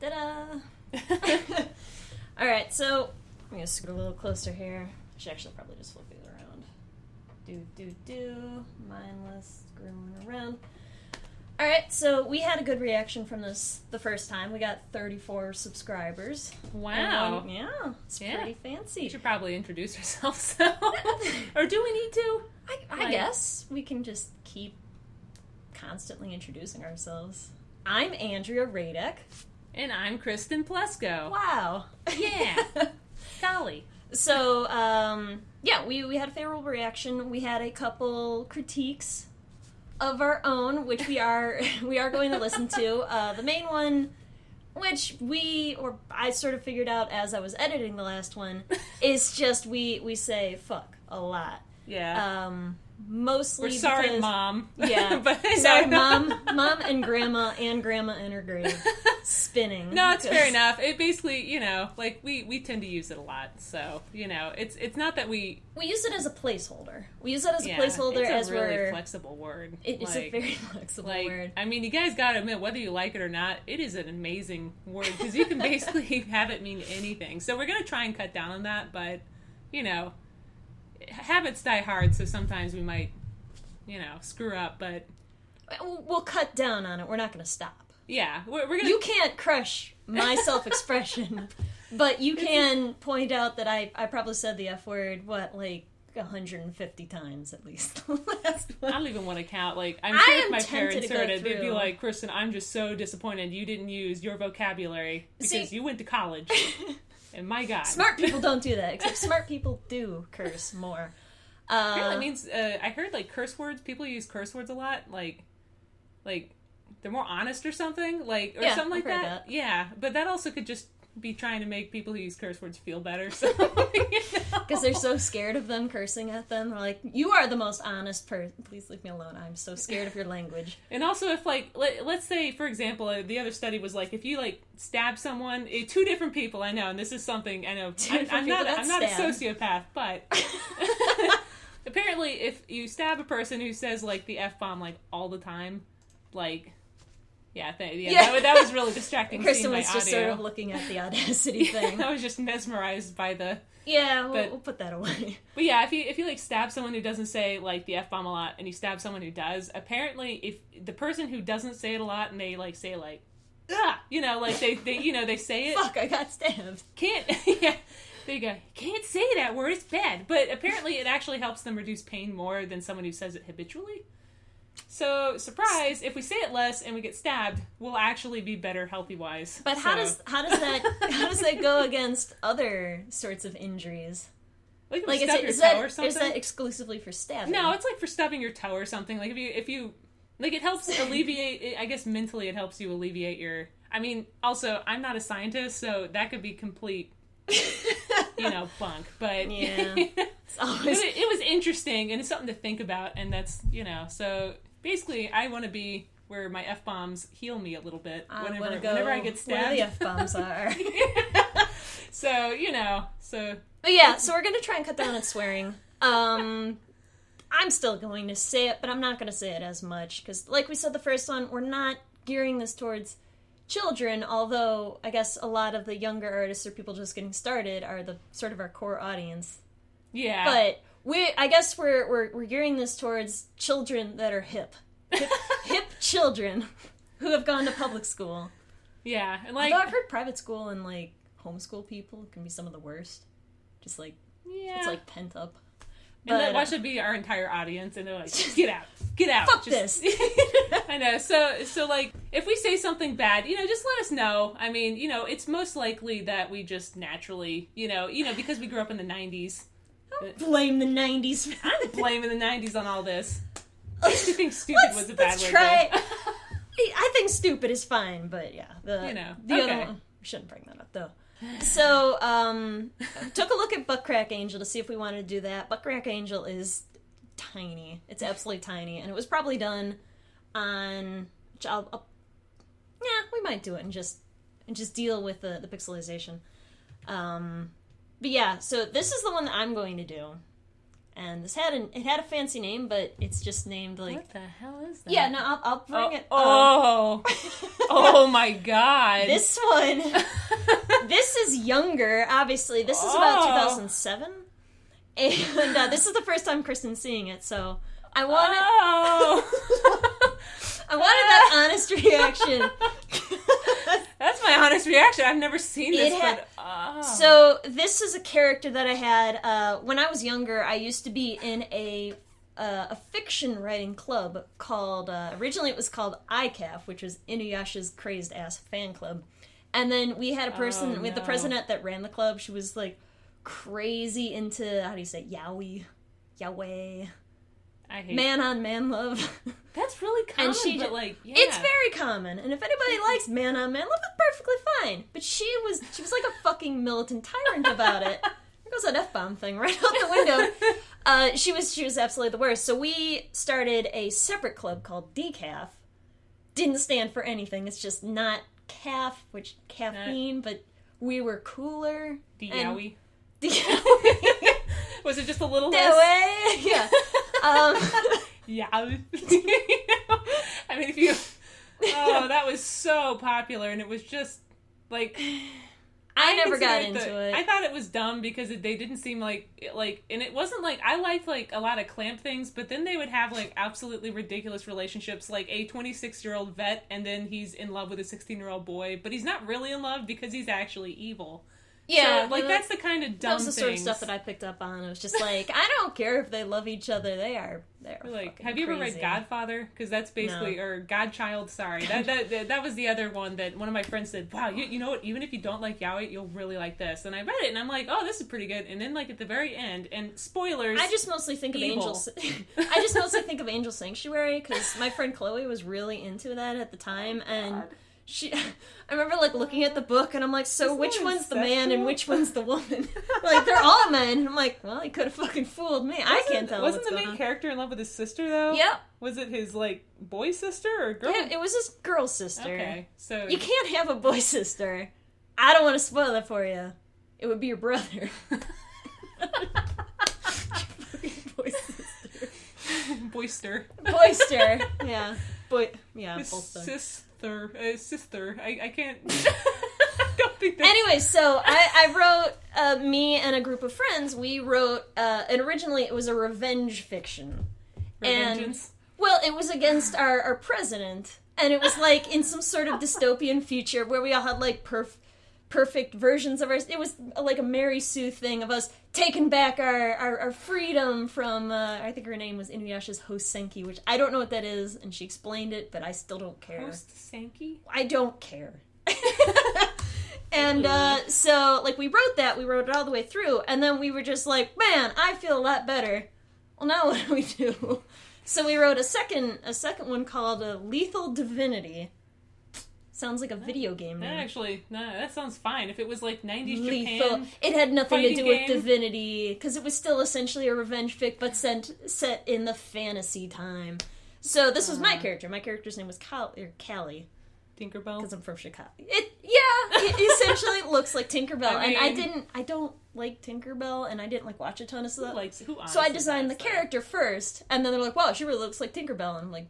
Ta-da! Alright, so I'm gonna scoot a little closer here. I should actually probably just flip these around. Mindless, screwing around. Alright, so we had a good reaction from this the first time. We got 34 subscribers. Wow. Yeah, it's pretty fancy. You should probably introduce yourself, so. Or do we need to? I guess we can just keep constantly introducing ourselves. I'm Andrea Radeck. And I'm Kristen Plescow. Wow. Yeah. Golly. So, we had a favorable reaction. We had a couple critiques of our own, which we are going to listen to. The main one, which I sort of figured out as I was editing the last one, is just we say fuck a lot. Yeah. Mostly we're sorry, because, Mom. Yeah. But, sorry, Mom and Grandma in her grave. Spinning. No, it's fair enough. It basically, we tend to use it a lot. So, it's not that we use it as a placeholder. We use it as a placeholder it's a really flexible word. It is a very flexible word. I mean, you guys gotta admit, whether you like it or not, it is an amazing word because you can basically have it mean anything. So we're gonna try and cut down on that, but habits die hard. So sometimes we might, screw up. But we'll cut down on it. We're not gonna stop. Yeah, we're gonna. You can't crush my self-expression, but you can point out that I probably said the F word, 150 times at least. Last one. I don't even want to count. I'm sure if my parents heard it, they'd be like, Kristen, I'm just so disappointed you didn't use your vocabulary because you went to college. And my God. Smart people don't do that, except smart people do curse more. Apparently it means, I heard, curse words, people use curse words a lot, they're more honest or something, something like that. Yeah, but that also could just be trying to make people who use curse words feel better. So, because they're so scared of them cursing at them. They're like, you are the most honest person. Please leave me alone. I'm so scared of your language. And also, if let's say, for example, the other study was if you stab someone, two different people. I know, and this is something I know. I'm not a sociopath, but apparently, if you stab a person who says the F-bomb all the time, that was really distracting. Kristen was just sort of looking at the Audacity thing. I was just mesmerized by the. Yeah, we'll put that away. But yeah, if you stab someone who doesn't say the F-bomb a lot, and you stab someone who does, apparently if the person who doesn't say it a lot and they say ah, they say it. Fuck, I got stabbed. Can't there you go. Can't say that word. It's bad. But apparently it actually helps them reduce pain more than someone who says it habitually. So, surprise, if we say it less and we get stabbed, we'll actually be better healthy-wise. But how does that go against other sorts of injuries? Is that exclusively for stabbing? No, it's for stubbing your toe or something. If you it helps alleviate, I guess mentally it helps you alleviate your, also, I'm not a scientist, so that could be complete, bunk. But, yeah. It was interesting, and it's something to think about, and that's, so basically I want to be where my F-bombs heal me a little bit whenever I get stabbed. Where the F-bombs are. So. But yeah, so we're going to try and cut down on swearing. I'm still going to say it, but I'm not going to say it as much, because like we said the first one, we're not gearing this towards children, although I guess a lot of the younger artists or people just getting started are the sort of our core audience. Yeah. But I guess we're gearing this towards children that are hip children who have gone to public school. Yeah, and although I've heard private school and homeschool people can be some of the worst. Just it's pent up. And why should be our entire audience? And they're like, get out, fuck this. I know. So if we say something bad, just let us know. It's most likely that we just naturally, because we grew up in the 90s. Don't blame the 90s. I'm blaming the 90s on all this. I used to think stupid was a bad word. I think stupid is fine, but yeah. The other one, we shouldn't bring that up, though. So, took a look at Butt Crack Angel to see if we wanted to do that. Butt Crack Angel is tiny. It's absolutely tiny, and it was probably done on... we might do it and just deal with the pixelization. But yeah, so this is the one that I'm going to do. And it had a fancy name, but it's just named like... What the hell is that? Yeah, no, I'll bring it up. Oh! Oh my god! This one... This is younger, obviously. This is about 2007. And this is the first time Kristen's seeing it, so I wanted... I wanted that honest reaction. That's my honest reaction. I've never seen this, So, this is a character that I had when I was younger. I used to be in a fiction writing club called... originally it was called ICAF, which was Inuyasha's Crazed Ass Fan Club. And then we had a person, with the president that ran the club. She was, like, crazy into, how do you say, yaoi. I hate man-on-man love. That's really common, but, like, yeah. It's very common, and if anybody likes man-on-man love, that's perfectly fine. But she was like a fucking militant tyrant about it. There goes that F-bomb thing right out the window. She was absolutely the worst. So we started a separate club called Decaf. Didn't stand for anything. It's just not calf, which caffeine, but we were cooler. Yowie. Yowie. Was it just a little less? Yeah. Yeah. I mean, if you... Oh, that was so popular, and it was just, like... I never got into it. I thought it was dumb because they didn't seem like, and it wasn't like, I liked, like, a lot of clamp things, but then they would have, like, absolutely ridiculous relationships, like a 26-year-old vet, and then he's in love with a 16-year-old boy, but he's not really in love because he's actually evil. Yeah. So, like, that's the kind of dumb That was the things. sort of stuff that I picked up on. It was just like, I don't care if they love each other. They're like, have you ever read Godfather? Because that's basically, or Godchild, sorry. That was the other one that one of my friends said, wow, you know what, even if you don't like yaoi, you'll really like this. And I read it, and I'm like, oh, this is pretty good. And then, like, at the very end, and spoilers, I just mostly think of Angel Sanctuary, because my friend Chloe was really into that at the time, and... I remember, like, looking at the book, and I'm like, so Isn't which that one's the man and incestual? which one's the woman? Like, they're all men. I'm like, well, he could have fucking fooled me. I can't tell Wasn't what's the going main on. character in love with his sister, though? Yep. Was it his, like, boy sister or girl? Yeah, it was his girl sister. Okay, so... You can't have a boy sister. I don't want to spoil that for you. It would be your brother. Boy sister. Boyster. Boyster. Yeah. Bolster. Sister. I can't... don't think that... Anyway, so I wrote, me and a group of friends, we wrote, and originally it was a revenge fiction. Revengeance? Well, it was against our president, and it was like in some sort of dystopian future where we all had like perfect versions of it was like a Mary Sue thing of us taking back our freedom from, I think her name was Inuyasha's Hosenki, which I don't know what that is, and she explained it, but I still don't care. Hosenki? I don't care. And so, like, we wrote it all the way through, and then we were just like, man, I feel a lot better. Well, now what do we do? So we wrote a second one called Lethal Divinity. Sounds like a video game name. That sounds fine. If it was like 90s Lethal. Japan, it had nothing to do game. with divinity, because it was still essentially a revenge fic, but set in the fantasy time. So this was my character. My character's name was Callie. Tinkerbell? Because I'm from Chicago. It essentially looks like Tinkerbell. I mean, and I don't like Tinkerbell, and I didn't like watch a ton of stuff. Who so I designed the does that? character first, and then they're like, wow, she really looks like Tinkerbell. And I'm like...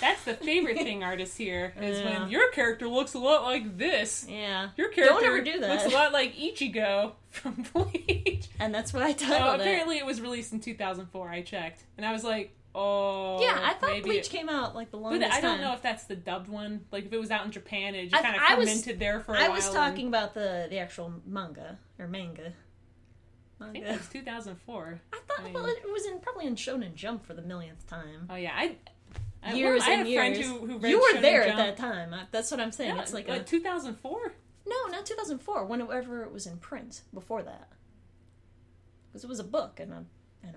That's the favorite thing artists here, is when your character looks a lot like this. Yeah. Your character don't ever do that. looks a lot like Ichigo from Bleach. And that's what I titled it. Apparently it was released in 2004, I checked. And I was like, oh... Yeah, I thought Bleach came out, like, the longest time. But I don't know if that's the dubbed one. Like, if it was out in Japan, it just kind of fermented there for a while. I was talking about the actual manga. I think it was 2004. I thought, well, it was probably in Shonen Jump for the millionth time. Oh, yeah, I had a friend who read You were Shonen there Jump. at that time. That's what I'm saying. Yeah, it's like 2004? No, not 2004. Whenever it was in print. Before that, because it was a book and a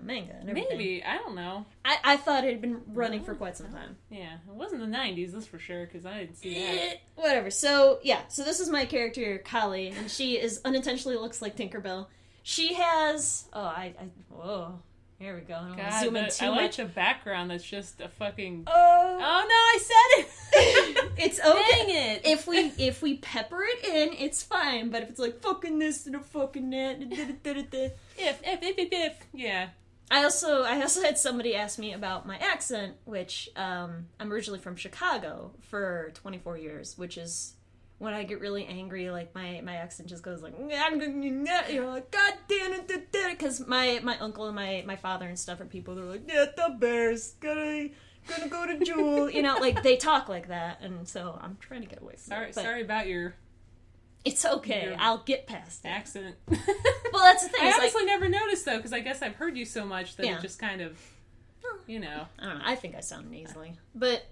manga and everything. Maybe, I don't know. I thought it had been running for quite some time. Yeah, it wasn't the 90s, that's for sure, because I didn't see that. Whatever. So yeah, so this is my character Kali, and she is unintentionally looks like Tinkerbell. She has here we go. I don't want to zoom in too I like much. the background that's just a fucking... Oh no, I said it! It's okay. Dang it. If we pepper it in, it's fine. But if it's like fucking this and a fucking that, if, yeah. I also had somebody ask me about my accent, which I'm originally from Chicago for 24 years, which is when I get really angry, like my accent just goes like, like God damn it, because my uncle and my father and stuff are people that are like, yeah, the bear's gonna go to Jewel, like they talk like that, and so I'm trying to get away from it. Sorry about your. It's okay. Your I'll get past it. Accent. Well, that's the thing. I honestly never noticed, though, because I guess I've heard you so much that it just kind of, I don't know. I think I sound nasally. But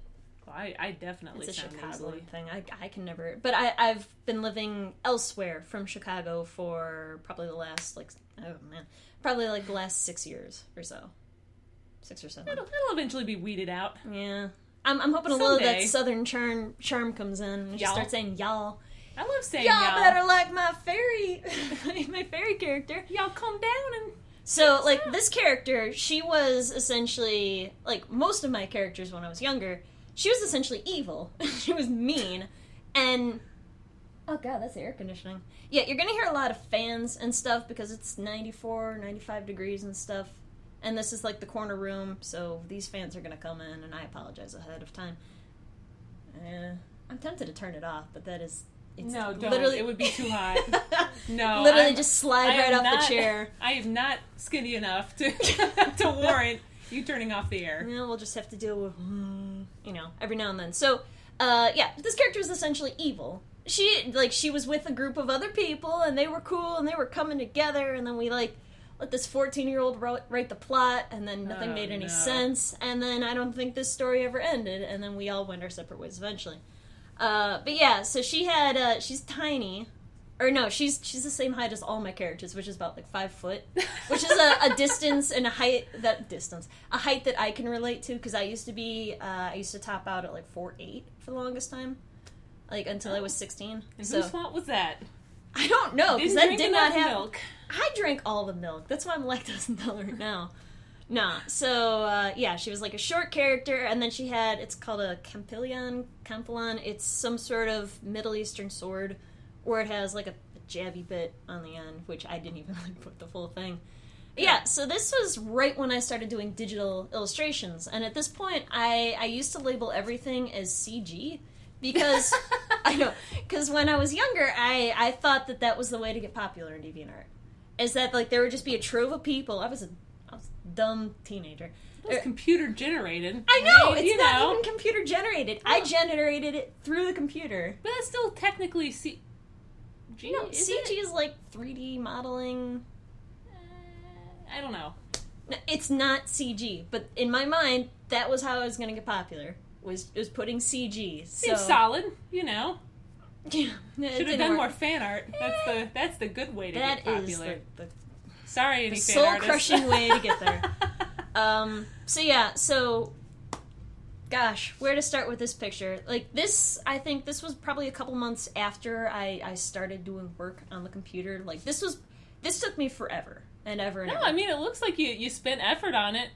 well, I definitely it's a sound Chicago nasally. thing. I can never... But I've been living elsewhere from Chicago for probably the last, the last 6 years or so. 6 or 7. It'll eventually be weeded out. Yeah. I'm hoping a little of that southern charm comes in and just start saying y'all. I love saying y'all better like my fairy character. Y'all come down and... So, this character, she was essentially, most of my characters when I was younger, she was essentially evil. She was mean. And, oh god, that's air conditioning. Yeah, you're gonna hear a lot of fans and stuff because it's 94, 95 degrees and stuff. And this is, the corner room, so these fans are gonna come in, and I apologize ahead of time. I'm tempted to turn it off, but that is... No, don't. Literally... It would be too hot. No. Literally just slide right off the chair. I am not skinny enough to to warrant you turning off the air. We'll just have to deal with, every now and then. So, this character was essentially evil. She was with a group of other people, and they were cool, and they were coming together, and then we, let this 14-year-old write the plot, and then nothing made any sense, and then I don't think this story ever ended, and then we all went our separate ways eventually. But yeah, so she had, she's tiny, or no, she's the same height as all my characters, which is about 5 foot, which is a distance and a height that I can relate to, because I used to top out at 4'8" for the longest time, until I was 16. And whose fault was that? I don't know, because that did not have milk. I drank all the milk. That's why I'm lactose intolerant now. Nah, so, she was a short character, and then she had, it's called a Campilon. It's some sort of Middle Eastern sword, where it has, a jabby bit on the end, which I didn't even, put the full thing. Yeah, so this was right when I started doing digital illustrations, and at this point, I used to label everything as CG, because, because when I was younger, I thought that was the way to get popular in DeviantArt. Is that, there would just be a trove of people. I was a dumb teenager. It was computer generated. I know! Right? It's not even computer generated. Oh. I generated it through the computer. But that's still technically CG. No, CG is 3D modeling. I don't know. No, it's not CG, but in my mind, that was how I was going to get popular. Was putting CG. Seems solid, Yeah, should have done more fan art. That's the good way to get popular. That is the sorry, any fan soul-crushing way to get there. So gosh, where to start with this picture? I think this was probably a couple months after I started doing work on the computer. This took me forever and ever and ever. No, I mean, it looks like you spent effort on it.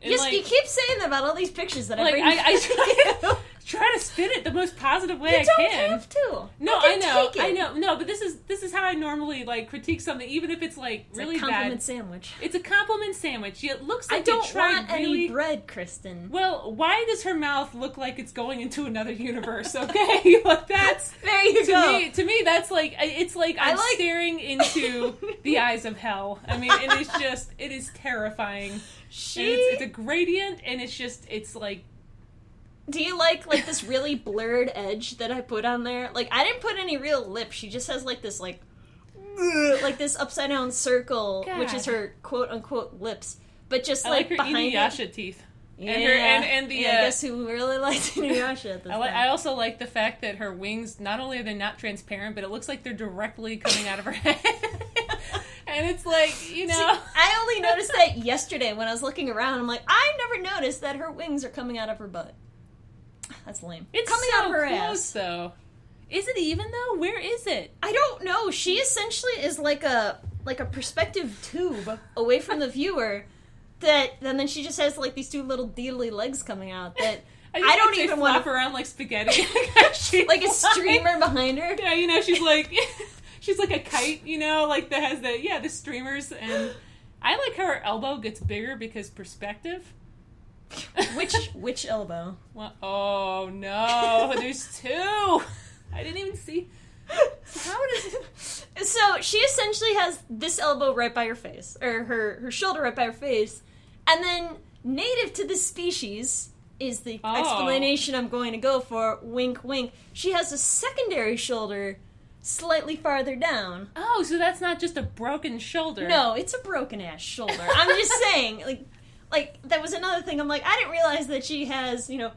And you keep saying that about all these pictures that I bring. I try to spin it the most positive way I can. You don't have to. No, I know. No, but this is how I normally critique something, even if it's really bad. It's a compliment sandwich. It's a compliment sandwich. It looks like I don't you tried want any bread, Kristen. Well, why does her mouth look like it's going into another universe? Okay, that's there you go. To me, that's it's I'm staring into the eyes of hell. I mean, it is terrifying. It's a gradient, and it's like. Do you like this really blurred edge that I put on there? I didn't put any real lips. She just has this this upside down circle, God. Which is her quote unquote lips, but just I like her behind Inuyasha it. Teeth. Yeah, and the I guess who really likes Inuyasha at this time. I also like the fact that her wings, not only are they not transparent, but it looks like they're directly coming out of her head. And it's See, I only noticed that yesterday when I was looking around. I'm like, I never noticed that her wings are coming out of her butt. That's lame. It's coming so out of her close, ass. Though. Is it even though? Where is it? I don't know. She essentially is like a perspective tube away from the viewer. And then she just has these two little deedly legs coming out. That I don't even want to flap around like spaghetti. Like a streamer behind her. Yeah, you know, she's like a kite, you know, like that has the streamers. And I like how her elbow gets bigger because perspective. Which elbow? Well, oh no, there's two. I didn't even see. How does it? So she essentially has this elbow right by her face, or her shoulder right by her face, and then native to this species is the explanation I'm going to go for. Wink, wink. She has a secondary shoulder slightly farther down. Oh, so that's not just a broken shoulder. No, it's a broken ass shoulder. I'm just saying, like that was another thing. I'm like, I didn't realize that she has, you know,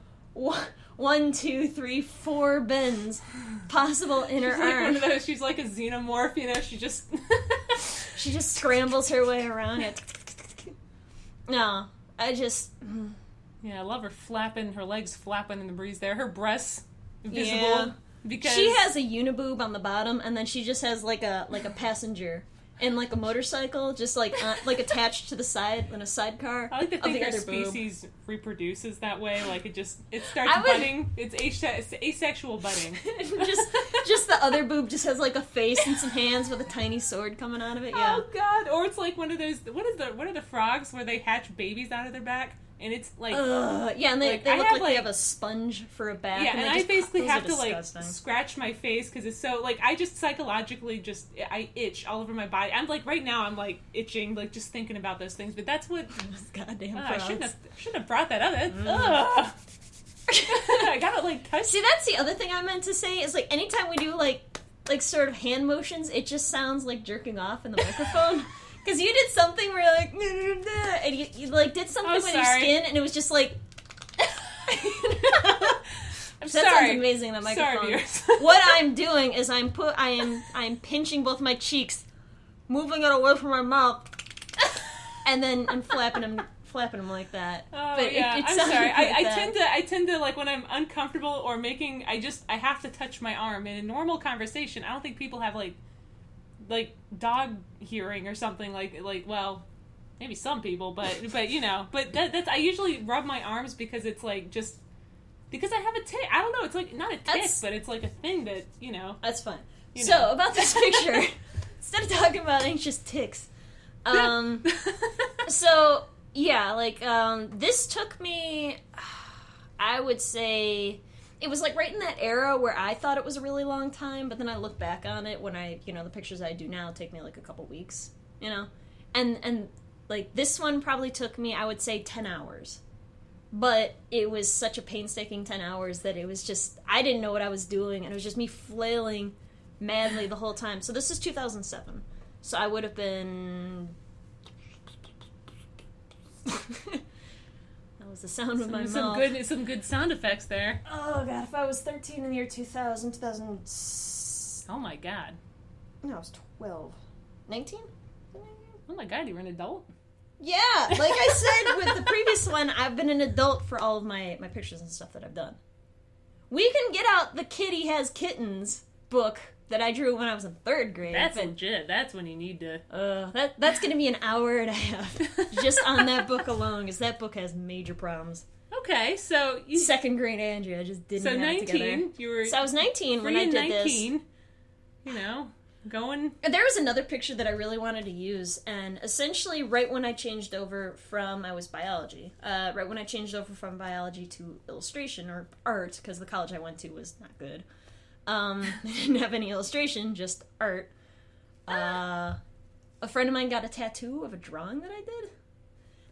1, 2, 3, 4 bends possible in her she's like arm. One of those. She's like a xenomorph, you know. She just scrambles her way around it. No, I just. Yeah, I love her flapping, her legs flapping in the breeze there. Her breasts visible. Yeah. Because she has a uniboob on the bottom, and then she just has like a passenger and like a motorcycle, just like attached to the side in a sidecar. I like to think our species reproduces that way. Like it starts budding. It's asexual budding. just the other boob just has like a face and some hands with a tiny sword coming out of it. Yeah. Oh God! Or it's like one of those. What are the frogs where they hatch babies out of their back? And it's like... yeah, and they look like they have a sponge for a back. Yeah, and I basically have to, disgusting. scratch my face because it's so... Like, I just psychologically I itch all over my body. I'm like, right now, I'm like itching, like, just thinking about those things. But that's what... Goddamn I shouldn't have brought that up. I gotta, like, touch... See, that's the other thing I meant to say, is, like, anytime we do, like sort of hand motions, it just sounds like jerking off in the microphone. Because you did something where you're like, and you like did something with your skin, and it was just like. I'm that sorry. Sounds amazing. That microphone. Sorry, what I'm doing is I'm pinching both my cheeks, moving it away from my mouth, and then I'm flapping them like that. Oh but yeah, I'm sorry. Like I tend to like when I'm uncomfortable or making. I have to touch my arm in a normal conversation. I don't think people have like dog hearing or something like well, maybe some people, but you know, but that's I usually rub my arms because it's like just because I have a tick. I don't know. It's like not a tick, but it's like a thing that you know. That's fine. You so know. About this picture, instead of talking about anxious ticks, so yeah, this took me, I would say. It was, like, right in that era where I thought it was a really long time, but then I look back on it when the pictures I do now take me, like, a couple weeks, you know? And like, this one probably took me, I would say, 10 hours. But it was such a painstaking 10 hours that it was just, I didn't know what I was doing, and it was just me flailing madly the whole time. So this is 2007. So I would have been... was the sound of my mouth. Some good sound effects there. Oh god, if I was 13 in the year 2000, Oh my god. No, I was 12. 19? Oh my god, you were an adult? Yeah, like I said with the previous one, I've been an adult for all of my pictures and stuff that I've done. We can get out the Kitty Has Kittens book that I drew when I was in 3rd grade. That's legit. That's when you need to... That's going to be an hour and a half just on that book alone, because that book has major problems. Okay, so... 2nd grade Andrea just didn't have 19, it together. You were... So I was 19 when I did 19, this. You know, going... There was another picture that I really wanted to use, and essentially right when I changed over from... I was biology. Right when I changed over from biology to illustration, or art, because the college I went to was not good. They didn't have any illustration, just art. A friend of mine got a tattoo of a drawing that I did.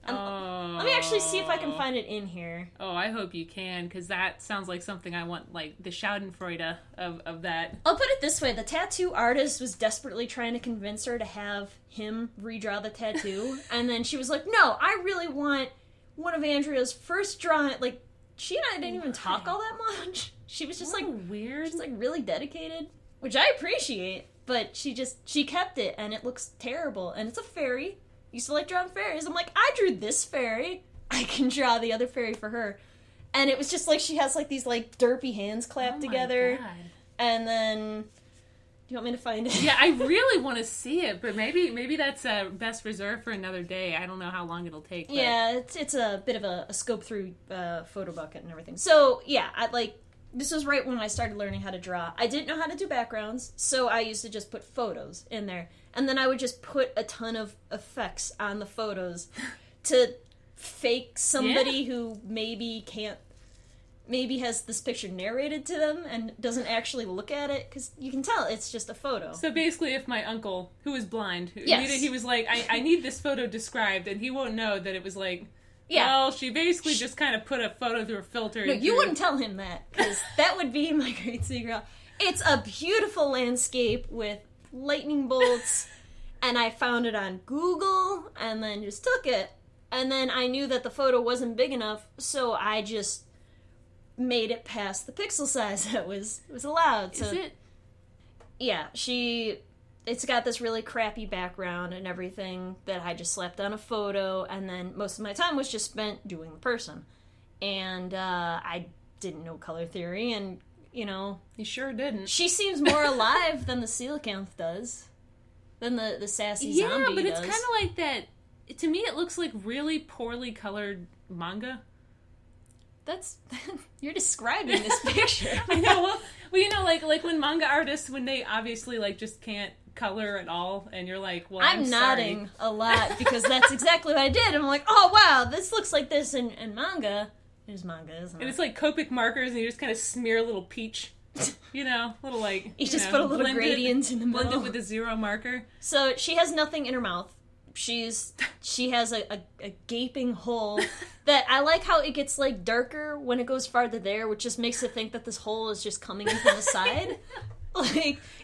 Let me actually see if I can find it in here. Oh, I hope you can, because that sounds like something I want, like, the schadenfreude of that. I'll put it this way. The tattoo artist was desperately trying to convince her to have him redraw the tattoo, and then she was like, no, I really want one of Andrea's first drawing. Like, she and I didn't even talk all that much. She was just, weird. She's, really dedicated, which I appreciate, but she kept it, and it looks terrible, and it's a fairy. Used to like drawing fairies. I'm like, I drew this fairy. I can draw the other fairy for her. And it was just like she has like these like derpy hands clapped together. God. And then you want me to find it? Yeah, I really want to see it, but maybe that's best reserved for another day. I don't know how long it'll take. But... Yeah, it's a bit of a scope through photo bucket and everything. So yeah, this was right when I started learning how to draw. I didn't know how to do backgrounds, so I used to just put photos in there, and then I would just put a ton of effects on the photos to fake somebody who maybe has this picture narrated to them and doesn't actually look at it, because you can tell it's just a photo. So basically, if my uncle, who is blind, yes. he was like, I need this photo described, and he won't know that it was like, yeah. Well, she basically just kind of put a photo through a filter. No, you wouldn't tell him that, because that would be my great secret. It's a beautiful landscape with lightning bolts, and I found it on Google, and then just took it. And then I knew that the photo wasn't big enough, so I just made it past the pixel size that was allowed. So, is it? Yeah, it's got this really crappy background and everything that I just slapped on a photo, and then most of my time was just spent doing the person. And I didn't know color theory, and, You sure didn't. She seems more alive than the coelacanth does. Than the sassy zombie does. Yeah, but it's kind of like that. To me, it looks like really poorly colored manga. You're describing this picture. I know. Well, like when manga artists, when they obviously just can't color at all, and you're like, well, I'm nodding sorry. a lot because that's exactly what I did. I'm like, oh wow, this looks like this in manga. It is manga, isn't it? And it's like Copic markers, and you just kind of smear a little peach. Little like you just put a little gradient in the middle. Blend it with a zero marker. So she has nothing in her mouth. She has a gaping hole that I like how it gets darker when it goes farther there, which just makes it think that this hole is just coming in from the side.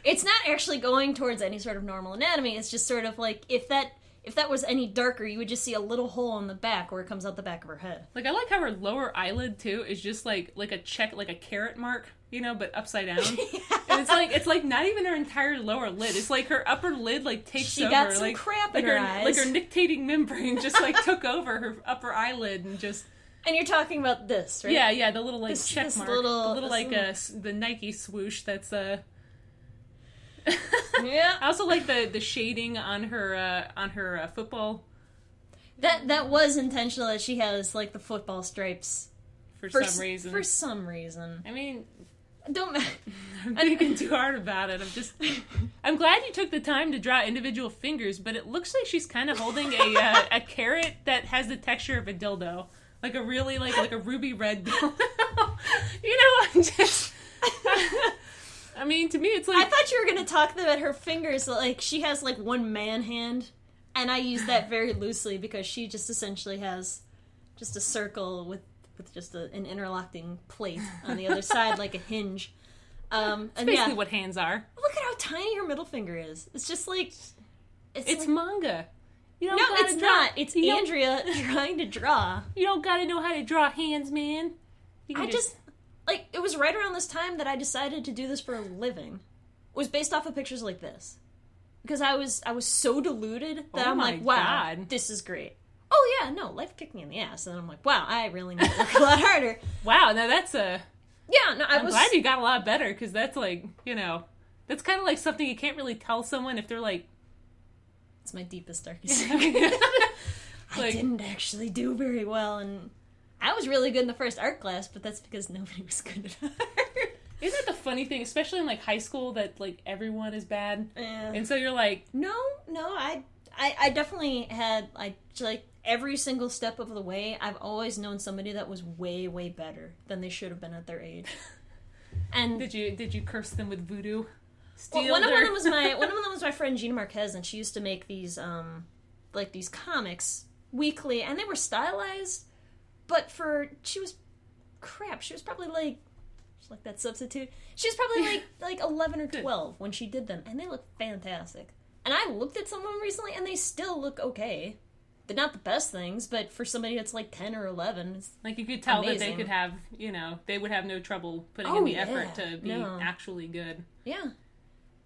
It's not actually going towards any sort of normal anatomy. It's just sort of if that was any darker, you would just see a little hole in the back where it comes out the back of her head. I like how her lower eyelid too is just like a carrot mark, but upside down. Yeah. And it's not even her entire lower lid. It's like her upper lid takes over. She got some crap in her eyes. Like her nictating membrane just took over her upper eyelid and just. And you're talking about this, right? Yeah, the little check mark, the Nike swoosh. That's Yeah. I also like the shading on her football. That was intentional. That she has the football stripes for some reason. For some reason. I mean, I'm thinking too hard about it. I'm glad you took the time to draw individual fingers, but it looks like she's kind of holding a carrot that has the texture of a dildo, like a really like a ruby red dildo. I'm just. I mean, to me, it's like... I thought you were going to talk about her fingers. She has, one man hand. And I use that very loosely because she just essentially has just a circle with just an interlocking plate on the other side, like a hinge. That's basically what hands are. Look at how tiny her middle finger is. It's just It's manga. No, it's not. It's Andrea trying to draw. You don't got to know how to draw hands, man. It was right around this time that I decided to do this for a living. It was based off of pictures like this. Because I was so deluded that I'm like, wow, this is great. Oh yeah, no, life kicked me in the ass. And I'm like, wow, I really need to work a lot harder. Wow, now that's Yeah, no, I'm glad you got a lot better, because that's that's kind of like something you can't really tell someone if they're like... It's my deepest, darkest secret. I didn't actually do very well, and... I was really good in the first art class, but that's because nobody was good at art. Isn't that the funny thing, especially in high school, that everyone is bad? Yeah. And so you're like... No, I definitely had every single step of the way, I've always known somebody that was way, way better than they should have been at their age. And did you curse them with voodoo? One of them was my friend Gina Marquez, and she used to make these these comics weekly, and they were stylized. But she was probably that substitute. She was probably like 11 or 12 when she did them, and they look fantastic. And I looked at some of them recently, and they still look okay. They're not the best things, but for somebody that's 10 or 11, it's you could tell amazing. That they could have, they would have no trouble putting in the effort to be actually good. Yeah.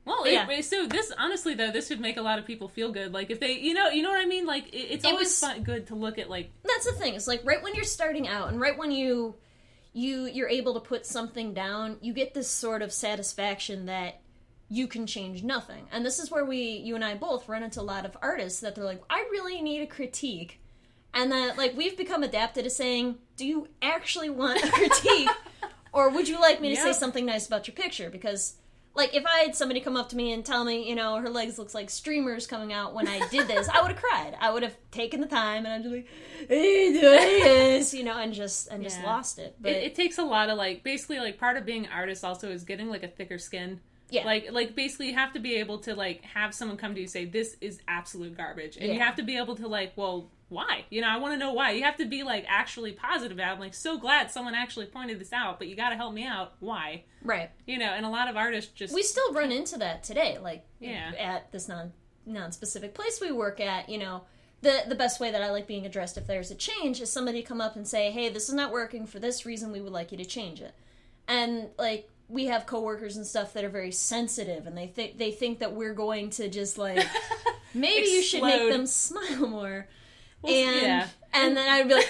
Well, so this, honestly, though, this would make a lot of people feel good. If they, you know what I mean? It's always good to look at, That's the thing. It's right when you're starting out, and right when you're able to put something down, you get this sort of satisfaction that you can change nothing. And this is where you and I both run into a lot of artists that they're like, I really need a critique. And that, like, we've become adapted to saying, do you actually want a critique? Or would you like me to say something nice about your picture? Because, like, if I had somebody come up to me and tell me, you know, her legs looks like streamers coming out when I did this, I would have cried. I would have taken the time, and I'd be like, hey, this, you know, and just lost it. But it takes a lot of, like, basically, like, part of being an artist also is getting, like, a thicker skin. Yeah. Like basically you have to be able to, like, have someone come to you and say, this is absolute garbage. And you have to be able to, like, well, why? You know, I want to know why. You have to be, like, actually positive about it. I'm, like, so glad someone actually pointed this out, but you got to help me out. Why? Right. You know, and a lot of artists just... We still run into that today, like, at this non-specific place we work at, you know. The best way that I like being addressed if there's a change is somebody come up and say, hey, this is not working for this reason, we would like you to change it. And, like, we have coworkers and stuff that are very sensitive, and they think that we're going to just, like, maybe you should make them smile more. And then I'd be like,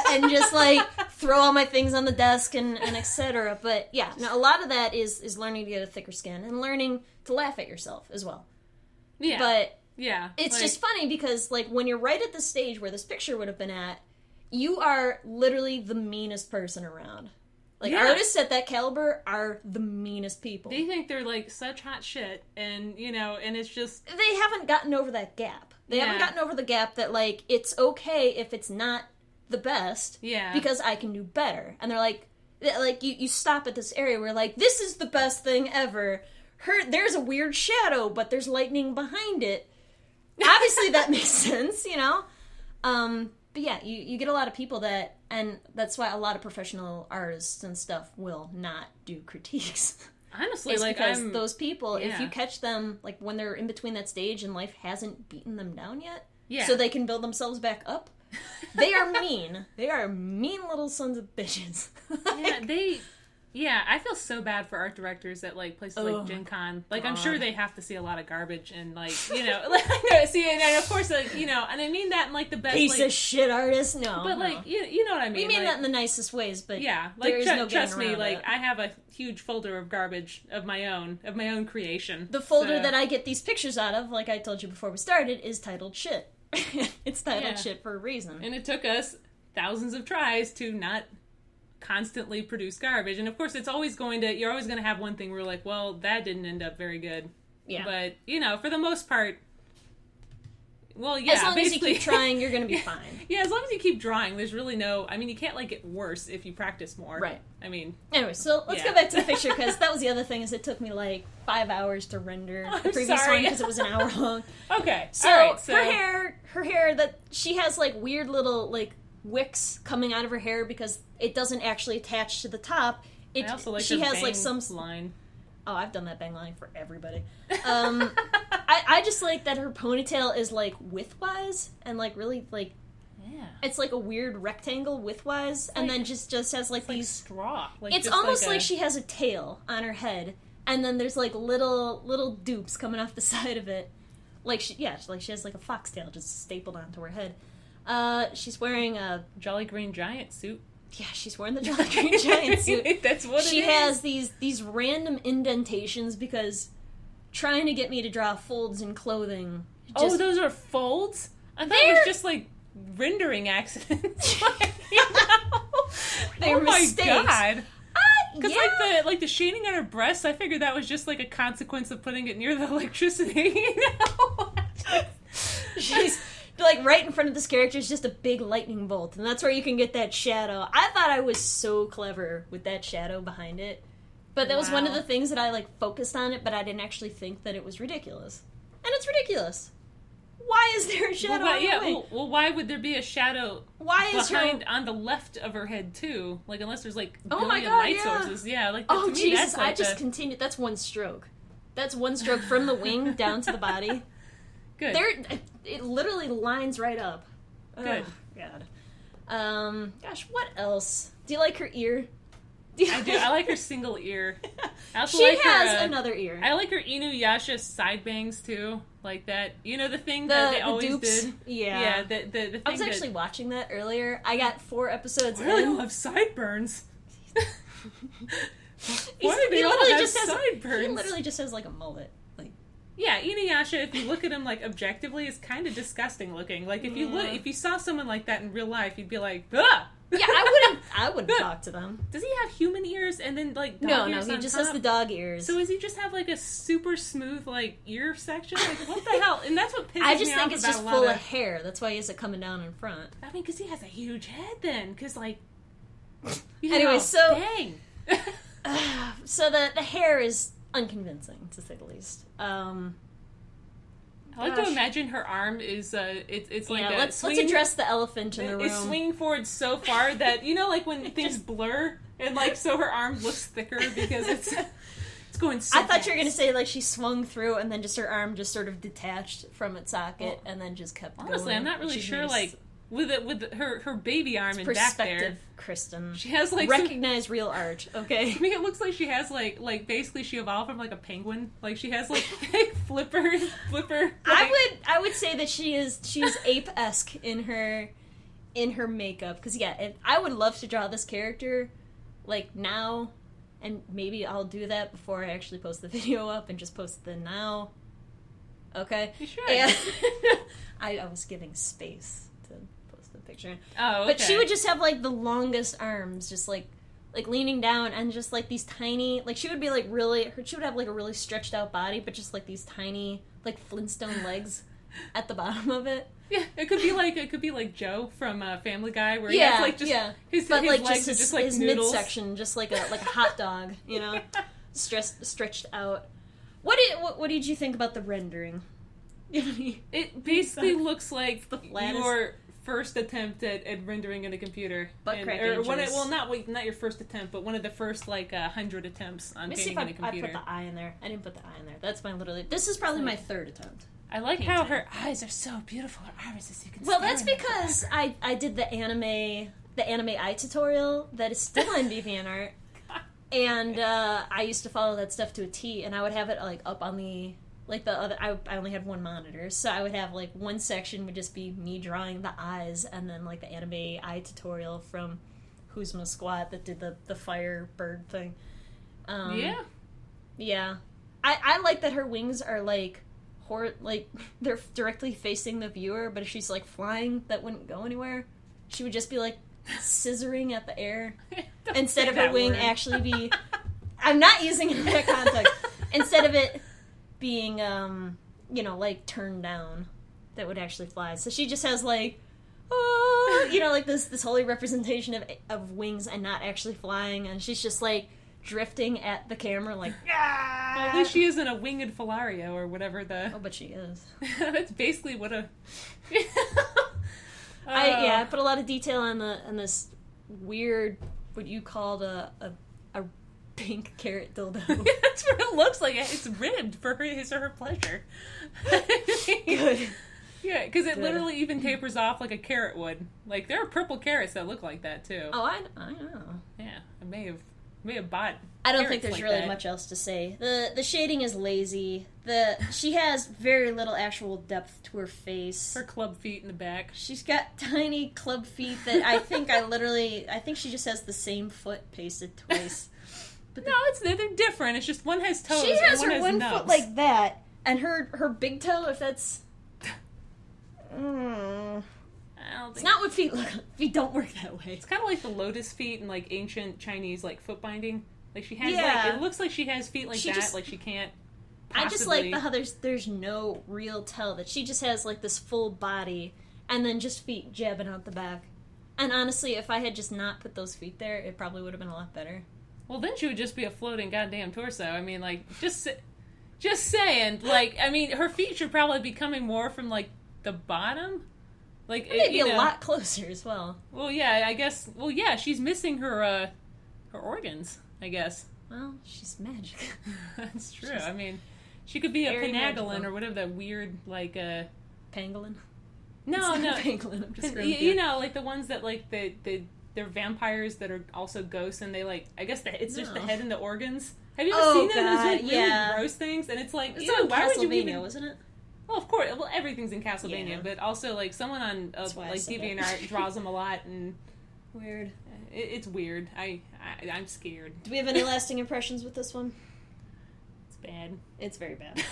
and just, like, throw all my things on the desk and etc. But, yeah, no, a lot of that is learning to get a thicker skin and learning to laugh at yourself as well. Yeah. But yeah, it's just funny because, like, when you're right at the stage where this picture would have been at, you are literally the meanest person around. Like, artists at that caliber are the meanest people. They think they're, like, such hot shit, and, you know, and it's just... They haven't gotten over that gap. They haven't gotten over the gap that, like, it's okay if it's not the best, because I can do better. And they're like, you stop at this area where, like, this is the best thing ever. There's a weird shadow, but there's lightning behind it. Obviously that makes sense, you know? But yeah, you get a lot of people that, and that's why a lot of professional artists and stuff will not do critiques. Honestly, it's like, because those people, if you catch them, like, when they're in between that stage and life hasn't beaten them down yet, so they can build themselves back up, they are mean. They are mean little sons of bitches. I feel so bad for art directors at, like, places like Gen Con. Like, God. I'm sure they have to see a lot of garbage and, like, you know, and of course, like, you know, and I mean that in, like, the best, piece like, of shit artist, no. But, like, you know what I mean. We mean like, that in the nicest ways, but yeah, like, there is no trust getting me, around like, it. I have a huge folder of garbage of my own creation. The folder that I get these pictures out of, like I told you before we started, is titled shit. It's titled shit for a reason. And it took us thousands of tries to not constantly produce garbage, and of course you're always going to have one thing where you're like, well, that didn't end up very good. But, you know, for the most part, well, as long as you keep trying, you're gonna be fine. As long as you keep drawing, there's really you can't, like, get worse if you practice more. Right. I mean, anyway, so let's go back to the picture, because that was the other thing, is it took me like 5 hours to render the previous one because it was an hour long. Okay. So, all right, so her hair that she has, like, weird little, like, wicks coming out of her hair because it doesn't actually attach to the top. I also like she her has bang like some line. Oh, I've done that bang line for everybody. I just like that her ponytail is, like, widthwise and, like, really, like, it's like a weird rectangle widthwise, and then just has like these straw. Like, it's almost like she has a tail on her head, and then there's, like, little dupes coming off the side of it. Like, she has like a foxtail just stapled onto her head. She's wearing a Jolly Green Giant suit. Yeah, she's wearing the Jolly Green Giant suit. That's what she has these random indentations because trying to get me to draw folds in clothing. Those are folds? I thought it was just, like, rendering accidents. They're mistakes. Oh my god. Because, like the shading on her breasts, I figured that was just, like, a consequence of putting it near the electricity, you know? She's, like, right in front of this character is just a big lightning bolt, and that's where you can get that shadow. I thought I was so clever with that shadow behind it, but that was one of the things that I, like, focused on it, but I didn't actually think that it was ridiculous. And it's ridiculous. Why is there a shadow on the wing? Well, why would there be a shadow on the left of her head, too? Like, unless there's, like, billion light sources. Yeah, like, to me, Jesus, that's like I just continued. That's one stroke. That's one stroke from the wing down to the body. Good. It literally lines right up. Good. Oh, God. Gosh, what else? Do you like her ear? I do. I like her single ear. She has another ear. I like her Inuyasha side bangs, too. Like that. You know the thing that they always dupes? did? Yeah. Yeah, the thing I was actually watching that earlier. I got 4 episodes in. Why do they all have sideburns? He literally just has sideburns. He literally just has like a mullet. Like, yeah, Inuyasha, if you look at him like objectively, is kind of disgusting looking. Like if you saw someone like that in real life, you'd be like, ah! Yeah, I wouldn't talk to them. Does he have human ears and then like dog no, ears he on just top? has the dog ears. So does he just have like a super smooth like ear section? Like what the hell? And that's what pisses me off. I just think it's just full of hair. That's why he has it coming down in front. I mean, because he has a huge head then. Because like, anyway, so dang. So the hair is unconvincing to say the least. I like to imagine her arm is it's like let's address the elephant in the room. It's swinging forward so far that like when things blur and like so her arm looks thicker because it's going so I thought fast. you were gonna say like she swung through and then just her arm just sort of detached from its socket and then just kept going. Honestly, I'm not really sure like with her baby arm and back there. Kristen. She has like recognize real art, okay? I mean, it looks like she has like basically she evolved from like a penguin. Like she has like flipper. Like... I would say that she's ape-esque in her makeup because I would love to draw this character like now, and maybe I'll do that before I actually post the video up and just post the now. Okay. You should. And I was giving space to post the picture. Oh, okay. But she would just have like the longest arms, just like leaning down, and just like these tiny, like she would be like she would have like a really stretched out body, but just like these tiny like Flintstone legs at the bottom of it. Yeah, it could be like Joe from Family Guy, where he has like just his like legs just are just like his noodles. midsection, just like a hot dog, you know, stretched out. What did you think about the rendering? It basically looks like the flattest. Your first attempt at rendering in a computer. Butt crack inches. Not your first attempt, but one of the first 100 attempts on painting in a computer. Let me see if I put the eye in there. I didn't put the eye in there. That's this is probably my third attempt. I like how her eyes are so beautiful. Her irises, you can. Well, that's because I did the anime eye tutorial that is still on DeviantArt, and I used to follow that stuff to a T, and I would have it like up on the other. I only had one monitor, so I would have like one section would just be me drawing the eyes, and then like the anime eye tutorial from Who's My Squad that did the fire bird thing. Yeah. I like that her wings are like they're directly facing the viewer, but if she's like flying, that wouldn't go anywhere. She would just be like scissoring at the air instead of her wing actually be. I'm not using it in that context. Instead of it being like turned down, that would actually fly. So she just has like like this holy representation of wings and not actually flying, and she's just like drifting at the camera like well, at least she isn't a winged Filario or whatever but she is. That's basically what a I put a lot of detail on this weird what you called a pink carrot dildo. That's what it looks like. It's ribbed for his or her pleasure. Good. Yeah, because it literally even tapers off like a carrot would. Like there are purple carrots that look like that too. Oh, I know. Yeah, I may have bought. I don't think there's really much else to say. The shading is lazy. She has very little actual depth to her face. Her club feet in the back. She's got tiny club feet that I think she just has the same foot pasted twice. But no, they're different. It's just one has toes. She has and her one foot like that, and her big toe. If that's, I don't think it's not what feet look. Feet don't work that way. It's kind of like the lotus feet in like ancient Chinese like foot binding. Like she has it looks like she has feet like that. Like she can't. Possibly... I just like how there's no real tell that she just has like this full body and then just feet jabbing out the back. And honestly, if I had just not put those feet there, it probably would have been a lot better. Well, then she would just be a floating goddamn torso. I mean, like, just saying. Like, I mean, her feet should probably be coming more from, like, the bottom. Like, it'd be a lot closer as well. Well, yeah, I guess. Well, yeah, she's missing her organs, I guess. Well, she's magic. That's true. I mean, she could be a Pangolin or whatever that weird, like, Pangolin? No. Pangolin, I'm just like the ones that, like, they're vampires that are also ghosts, and they like. I guess it's just the head and the organs. Have you ever seen them? Those really gross things, and it's like, why would you even? Wasn't it? Well, of course. Well, everything's in Castlevania, but also like someone on like DeviantArt draws them a lot, and weird. It's weird. I'm scared. Do we have any lasting impressions with this one? bad. It's very bad.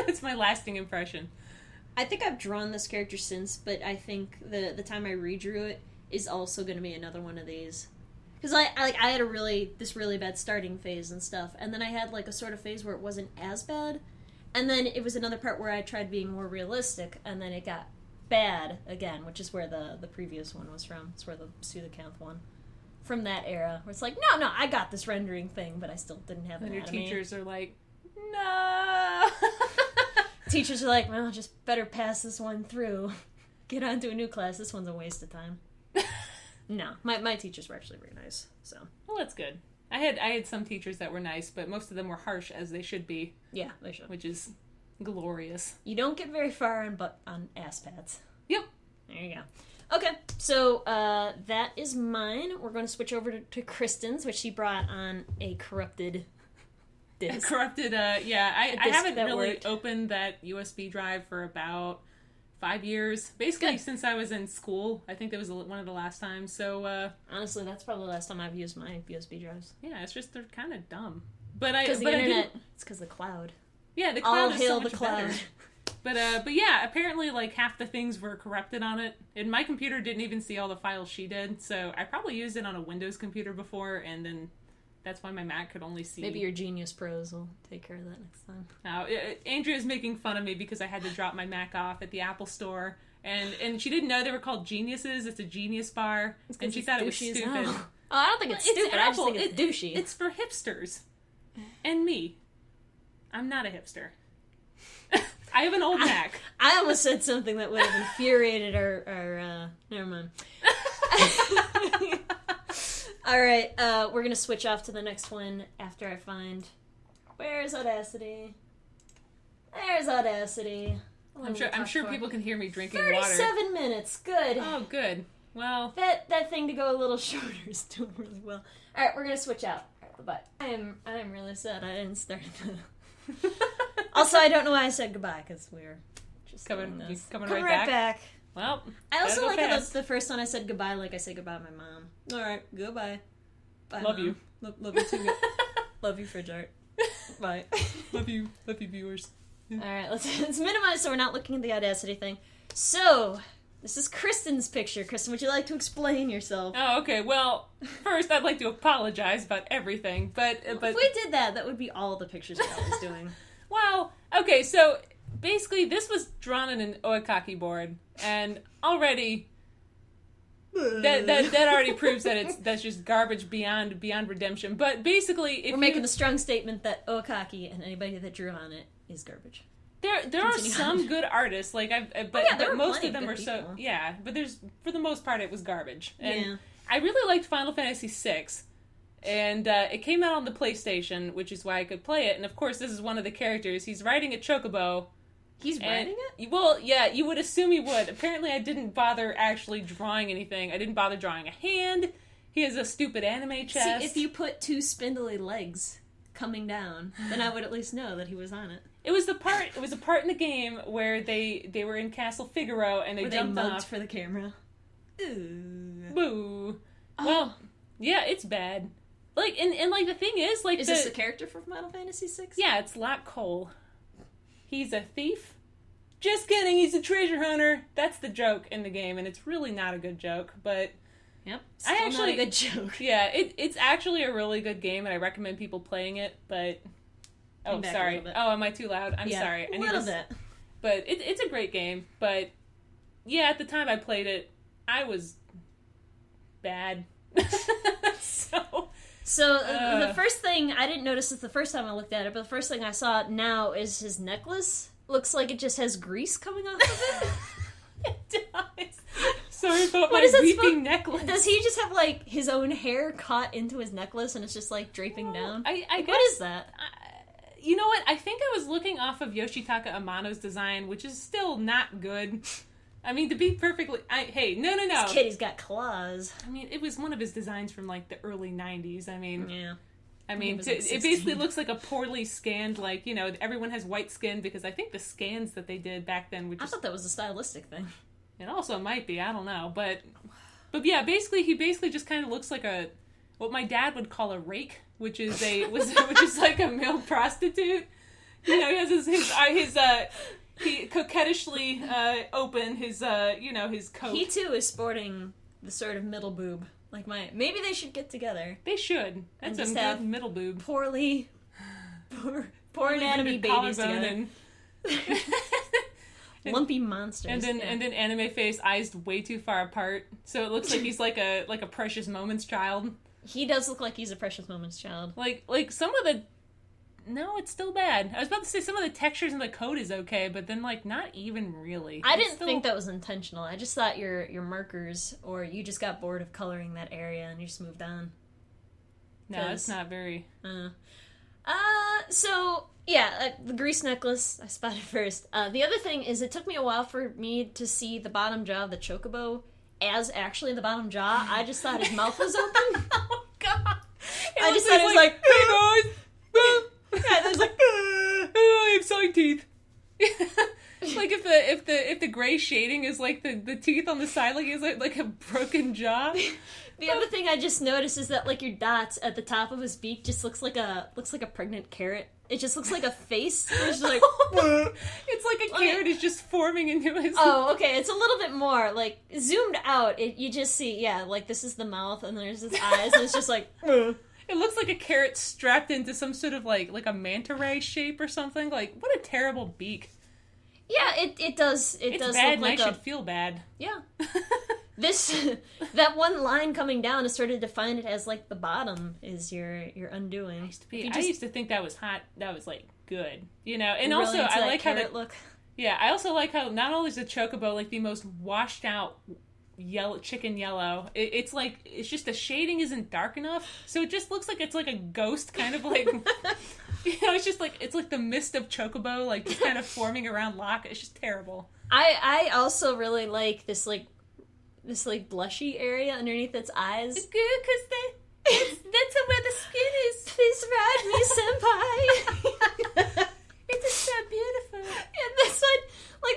It's my lasting impression. I think I've drawn this character since, but I think the time I redrew it is also going to be another one of these. Because I had this really bad starting phase and stuff, and then I had like a sort of phase where it wasn't as bad, and then it was another part where I tried being more realistic, and then it got bad again, which is where the previous one was from. It's where the Sudakanth one. From that era, where it's like, no, I got this rendering thing, but I still didn't have And anatomy. your teachers are like, no! Teachers are like, well, just better pass this one through. Get on to a new class. This one's a waste of time. No, my teachers were actually very nice, so. Well, that's good. I had some teachers that were nice, but most of them were harsh, as they should be. Yeah, they should. Which is glorious. You don't get very far on ass pads. Yep. There you go. Okay, so that is mine. We're going to switch over to Kristen's, which she brought on a corrupted disc. Corrupted, yeah. I haven't really worked. opened that USB drive for about 5 years. Basically, Good. since I was in school. I think that was one of the last times. So, honestly, that's probably the last time I've used my USB drives. yeah, it's just, they're kind of dumb. But Because the internet, it's because the cloud. Yeah, the All cloud is hail so much the cloud. better. But yeah, apparently like half the things were corrupted on it. And my computer didn't even see all the files she did. So I probably used it on a Windows computer before, and then that's why my Mac could only see. Maybe your Genius Pros will take care of that next time. Now, Andrea's making fun of me because I had to drop my Mac off at the Apple Store. And she didn't know they were called Geniuses. It's a Genius bar. And she thought it was stupid. Oh, I don't think it's stupid. I just think it's douchey. It's for hipsters. And me. I'm not a hipster. I have an old Mac. I almost said something that would have infuriated our never mind. Alright, we're gonna switch off to the next one after I find... Where's Audacity? There's Audacity. I'm sure people can hear me drinking 37 water. minutes, good. Oh, good. Well... That thing to go a little shorter is doing really well. Alright, we're gonna switch out. Bye. I am really sad I didn't start the... Also, I don't know why I said goodbye, because we were just coming right right back. Well, I also like fast. the first time I said goodbye, like I say goodbye to my mom. Alright, goodbye. Bye, Love Mom. you. Love you too. Love you, FridgeArt. Bye. Love you, viewers. Alright, let's minimize so we're not looking at the Audacity thing. So, this is Kristen's picture. Kristen, would you like to explain yourself? Oh, okay. Well, first I'd like to apologize about everything, but If we did that would be all the pictures I was doing. Well, okay, so basically this was drawn on an oikaki board, and already that already proves that that's just garbage beyond redemption. But basically, if we're making the strong statement that oikaki and anybody that drew on it is garbage. There are some good artists, like but most of them are people. but there's for the most part it was garbage. And Yeah. I really liked Final Fantasy VI. And it came out on the PlayStation, which is why I could play it. And of course, this is one of the characters. He's riding a chocobo. He's riding it? Well, yeah, you would assume he would. Apparently, I didn't bother actually drawing anything. I didn't bother drawing a hand. He has a stupid anime chest. See, if you put two spindly legs coming down, then I would at least know that he was on it. It was a part in the game where they were in Castle Figaro and they jumped mugged off for the camera. Ooh. Boo. Oh. Well, yeah, it's bad. Like, and like, the thing is, like... Is this a character from Final Fantasy VI? Yeah, it's Lap Cole. He's a thief. Just kidding, he's a treasure hunter. That's the joke in the game, and it's really not a good joke, but... Yep, still not a good joke. Yeah, it's actually a really good game, and I recommend people playing it, but... Oh, sorry. Oh, am I too loud? I'm sorry. A little bit. But it's a great game, but... Yeah, at the time I played it, I was... bad. So the first thing, I didn't notice this the first time I looked at it, but the first thing I saw now is his necklace. Looks like it just has grease coming off of it. It does. Sorry about my weeping necklace. Does he just have, like, his own hair caught into his necklace and it's just, like, draping down? I guess, what is that? You know what? I think I was looking off of Yoshitaka Amano's design, which is still not good. I mean, to be perfectly... Hey, no. This kitty's got claws. I mean, it was one of his designs from, like, the early 90s. I mean... Yeah. I mean, it basically looks like a poorly scanned, like, you know, everyone has white skin, because I think the scans that they did back then were just... I thought that was a stylistic thing. It also might be, I don't know, but yeah, he just kind of looks like what my dad would call a rake, which is like a male prostitute. He has he coquettishly opened his his coat. He too is sporting the sort of middle boob. Like maybe they should get together. They should. That's a good middle boob. Poor anatomy babies together. Lumpy monsters. And then anime face, eyes way too far apart, so it looks like he's like a Precious Moments child. He does look like he's a Precious Moments child. Like some of the. No, it's still bad. I was about to say some of the textures in the coat is okay, but then not even really. I didn't think that was intentional. I just thought your markers, or you just got bored of coloring that area and you just moved on. No, it's not very. So yeah, the grease necklace I spotted first. The other thing is, it took me a while for me to see the bottom jaw of the chocobo as actually the bottom jaw. I just thought his mouth was open. Oh God! I just thought it was like, hey guys. Yeah, there's like, I have sewing teeth. Like if the gray shading is like the teeth on the side, like it's like a broken jaw. The other thing I just noticed is that your dots at the top of his beak just looks like a pregnant carrot. It just looks like a face. It's just like it's like a carrot is just forming into his. Oh, okay. It's a little bit more zoomed out. You just see, this is the mouth and there's his eyes, and it's just like. It looks like a carrot strapped into some sort of like a manta ray shape or something. Like, what a terrible beak. Yeah, it does. It it's does bad, look like and I should feel bad. Yeah. That one line coming down is sort of defined it as the bottom is your undoing. I used to think that was hot. That was good, and really also I like how look. Yeah, I also like how not only is the chocobo the most washed out chicken yellow, it's just the shading isn't dark enough, so it just looks like it's like a ghost kind of it's just it's like the mist of chocobo just kind of forming around Locke. It's just terrible. I also really like this blushy area underneath its eyes. It's good because that's where the skin is. Please ride me, senpai. It is so beautiful. And this one,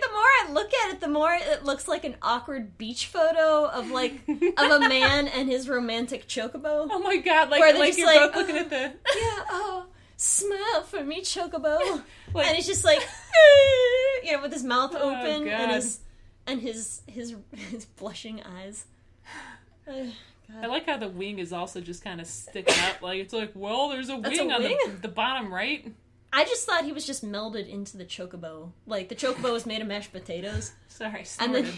the more I look at it, the more it looks like an awkward beach photo of of a man and his romantic chocobo. Oh my God! Where they're you're both looking at the. Yeah. Smile for me, chocobo. And he's just with his mouth open and his blushing eyes. I like how the wing is also just kind of sticking up. It's there's a wing on the bottom right. I just thought he was just melded into the chocobo. The chocobo was made of mashed potatoes. Sorry, and then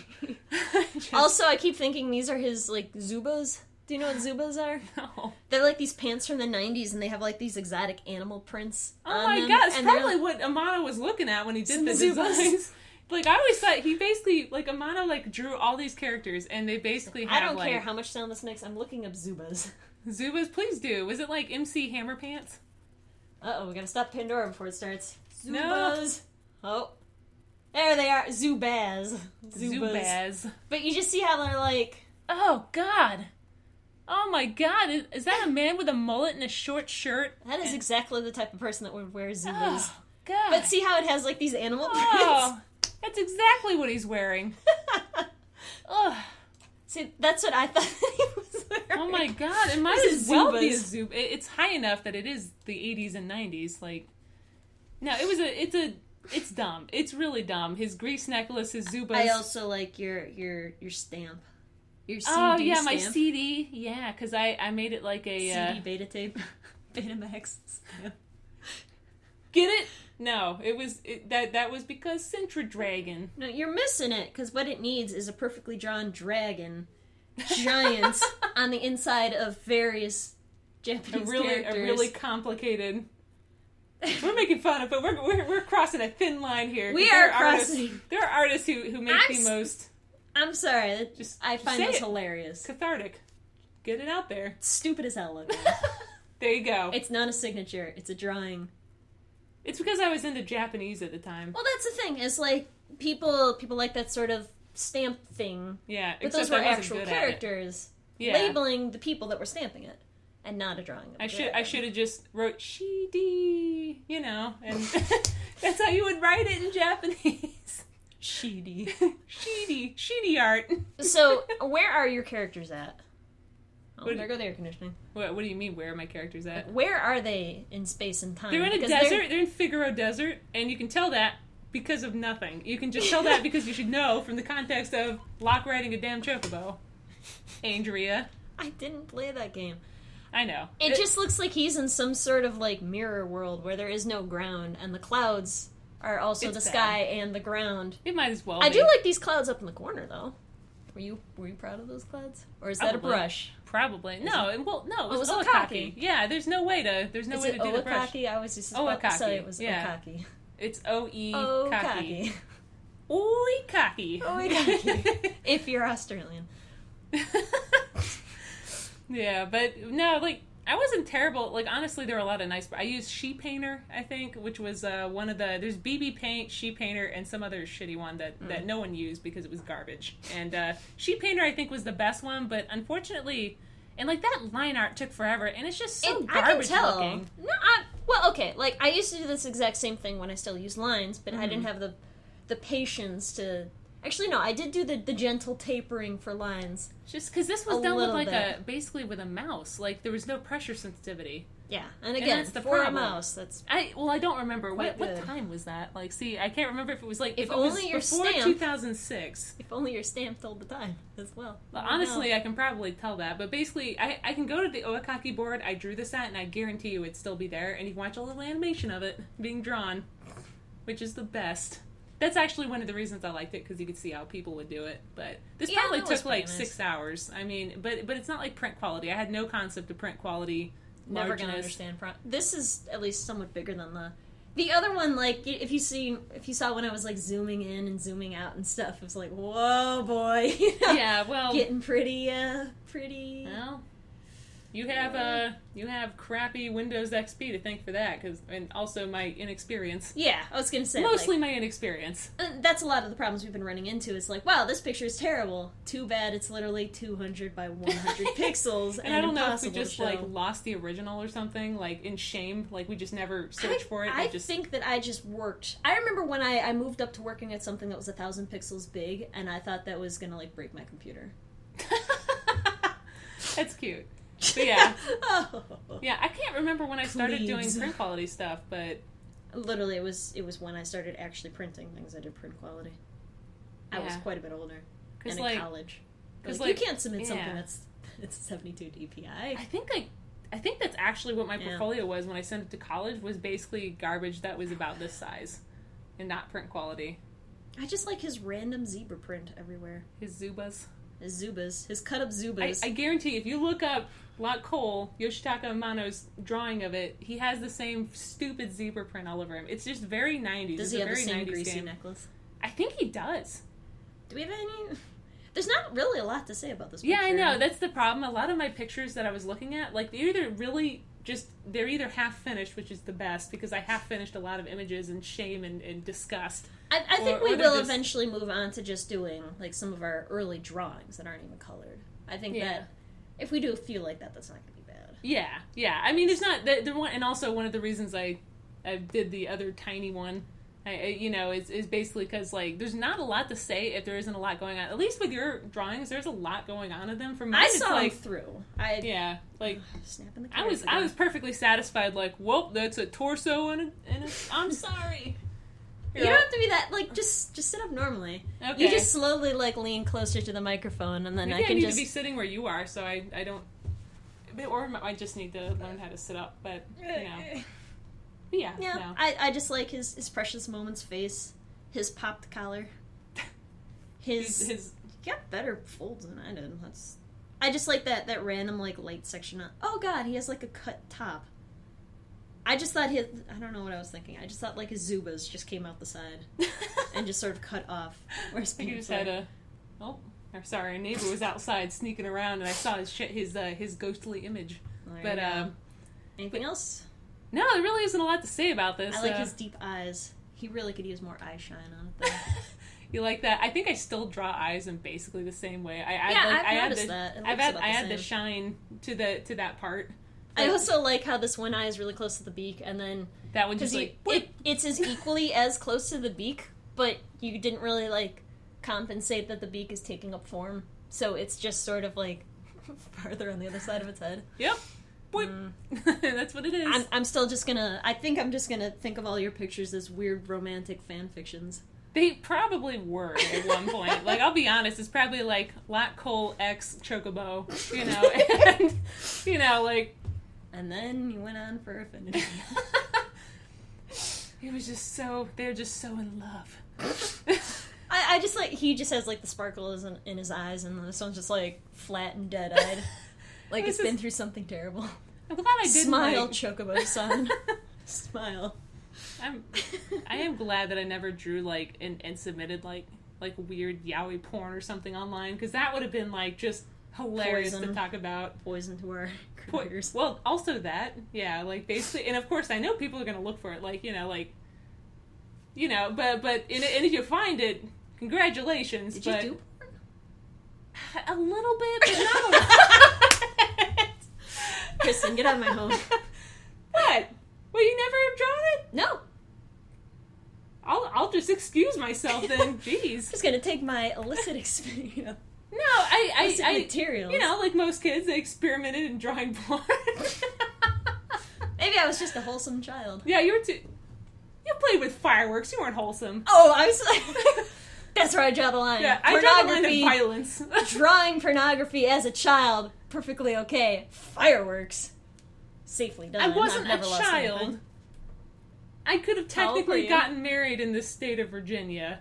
also I keep thinking these are his Zubas. Do you know what Zubas are? No. They're these pants from the 90s, and they have these exotic animal prints. Oh my God! It's probably what Amano was looking at when he did the designs. I always thought he basically Amano drew all these characters, and they basically have I don't care how much sound this makes. I'm looking up Zubas. Zubas, please do. Was it MC Hammer Pants? We gotta stop Pandora before it starts. Zubas. No. Oh. There they are. Zubaz. But you just see how they're Oh, God. Oh, my God. Is that a man with a mullet and a short shirt? That is exactly the type of person that would wear Zubas. Oh, God. But see how it has these animal prints? Oh, that's exactly what he's wearing. Ugh. See, that's what I thought he was wearing. Oh my God, it might as well be a Zuba. It's high enough that it is the 80s and 90s. No, it's dumb. It's really dumb. His grease necklace, his Zubas. I also like your stamp. Your CD Oh, yeah, stamp. my CD. Yeah, because I made it like a... CD beta tape. Betamax stamp. Get it? No, that was because Sintra Dragon. No, you're missing it, because what it needs is a perfectly drawn dragon, giant, on the inside of various Japanese characters. A really complicated... We're making fun of it, but we're crossing a thin line here. We are crossing. There are artists who make the most... I'm sorry, I find this it. hilarious. Cathartic. Get it out there. Stupid as hell looking. There you go. It's not a signature, it's a drawing. It's because I was into Japanese at the time. Well, that's the thing. Is people like that sort of stamp thing. Yeah, but those were actual characters labeling the people that were stamping it, and not a drawing. I should have just wrote Shidi, and that's how you would write it in Japanese. Shidi art. So, where are your characters at? Oh, there go the air conditioning. What do you mean, where are my characters at? Like, where are they in space and time? They're in a desert. They're in Figaro Desert, and you can tell that because of nothing. You can just tell that because you should know from the context of Locke riding a damn chocobo. Andrea. I didn't play that game. I know. It just looks like he's in some sort of, like, mirror world where there is no ground, and the clouds are also the sky and the ground. It might as well be. I do like these clouds up in the corner, though. Were you proud of those clouds? Or is that a brush? Probably. No, it was Okaki. Yeah, there's no way to do the brush. I was just about to say it was Okaki. It's O-E-Kaki. Oikaki. Oikaki. If you're Australian. Yeah, but no, like, I wasn't terrible. Like, honestly, there were a lot of nice... I used Sheet Painter, I think, which was one of the... There's BB Paint, Sheet Painter, and some other shitty one that no one used because it was garbage. And Sheet Painter, I think, was the best one, but unfortunately... And, like, that line art took forever, and it's just so garbage looking. No, well, okay, like, I used to do this exact same thing when I still used lines, but I didn't have the patience to... Actually, no, I did do the gentle tapering for lines. Just because this was done with, like, basically with a mouse. Like, there was no pressure sensitivity. Yeah, and again, that's the for problem. A mouse, that's... I don't remember. What time was that? Like, see, I can't remember if it was, like... If only your before stamp... 2006. If only your stamp told the time as well. Honestly, I can probably tell that. But basically, I can go to the Oikaki board, I drew this at, and I guarantee you it'd still be there. And you can watch a little animation of it being drawn, which is the best. That's actually one of the reasons I liked it, because you could see how people would do it. But this probably took, like, nice. 6 hours. I mean, but it's not like print quality. I had no concept of print quality. Never gonna understand print. This is at least somewhat bigger than the other one. Like, if you saw when I was, like, zooming in and zooming out and stuff, it was like, whoa, boy. Yeah, well, getting pretty. Well, you have crappy Windows XP to thank for that, and also my inexperience. Yeah, I was gonna say mostly my inexperience. That's a lot of the problems we've been running into. It's like, wow, this picture is terrible. Too bad it's literally 200 by 100 pixels, and I don't know if we just like lost the original or something, like in shame, like we just never searched for it. I think that I just worked. I remember when I moved up to working at something that was 1,000 pixels big, and I thought that was gonna like break my computer. That's cute. But yeah. Yeah, I can't remember when I started doing print quality stuff, but... Literally, it was when I started actually printing things. I did print quality. I was quite a bit older. And in college. Because you can't submit something that's 72 DPI. I think that's actually what my portfolio was when I sent it to college, was basically garbage that was about this size. And not print quality. I just like his random zebra print everywhere. His Zubas. His cut-up Zubas. I guarantee if you look up Cole, Yoshitaka Amano's drawing of it, he has the same stupid zebra print all over him. It's just very 90s. Does he have the same greasy necklace? I think he does. Do we have any... There's not really a lot to say about this picture. Yeah, I know. That's the problem. A lot of my pictures that I was looking at, like, they're either half finished, which is the best, because I half finished a lot of images in shame and disgust. I think we will eventually move on to just doing like some of our early drawings that aren't even colored. I think that if we do a few like that, that's not going to be bad. Yeah. I mean, it's not the one, and also one of the reasons I did the other tiny one, is basically because like there's not a lot to say if there isn't a lot going on. At least with your drawings, there's a lot going on in them. For mine, I saw them through. Snapping the I was perfectly satisfied. Like, well, that's a torso and I'm sorry. You don't have to be that, like, just sit up normally. Okay. You just slowly, like, lean closer to the microphone, and then Maybe I need to be sitting where you are, so I don't... Or I just need to learn how to sit up, but, Yeah, no. I just like his Precious Moments face, his popped collar. His he got better folds than I did. I just like that random, like, light section. Oh, God, he has, like, a cut top. I just thought I don't know what I was thinking. I just thought like his Zubas just came out the side and just sort of cut off. Whereas he just had a neighbor was outside sneaking around, and I saw his ghostly image. Anything else? No, there really isn't a lot to say about this. I like his deep eyes. He really could use more eye shine on it, though. You like that? I think I still draw eyes in basically the same way. I've noticed that. I add the shine to that part. I also like how this one eye is really close to the beak, and then that one just it's as equally as close to the beak, but you didn't really like compensate that the beak is taking up form, so it's just sort of like farther on the other side of its head. Yep. Boop. That's what it is. I'm still just gonna... I think I'm just gonna think of all your pictures as weird romantic fan fictions. They probably were at one point. Like, I'll be honest, it's probably like Lat Cole X Chocobo, you know, and, you know, like... And then you went on for Affinity. It was just so... They're just so in love. I just like... He just has, like, the sparkle in his eyes, and this one's just, like, flat and dead-eyed. Like, it's been through something terrible. I'm glad I didn't, Smile, like... Chocobo-san. Smile. I am glad that I never drew, like, and submitted, like weird yaoi porn or something online, because that would have been, like, just hilarious to talk about. Poison to our creators. Well, also that, yeah, like, basically, and of course I know people are going to look for it, like, you know, but and if you find it, congratulations. Did you do porn? A little bit, but not a lot. Kristen, get out of my home. What? Well, you never have drawn it? No. I'll just excuse myself then. Jeez. I'm just gonna take my illicit experience. No, I materials. You know, like most kids, they experimented in drawing porn. Maybe I was just a wholesome child. Yeah, you were too. You played with fireworks. You weren't wholesome. Oh, I was like... That's where I draw the line. Yeah, I draw the line of violence. Drawing pornography as a child, perfectly okay. Fireworks, safely done. I wasn't I've never a lost child. anything. I could have How old were technically you? gotten married in the state of Virginia.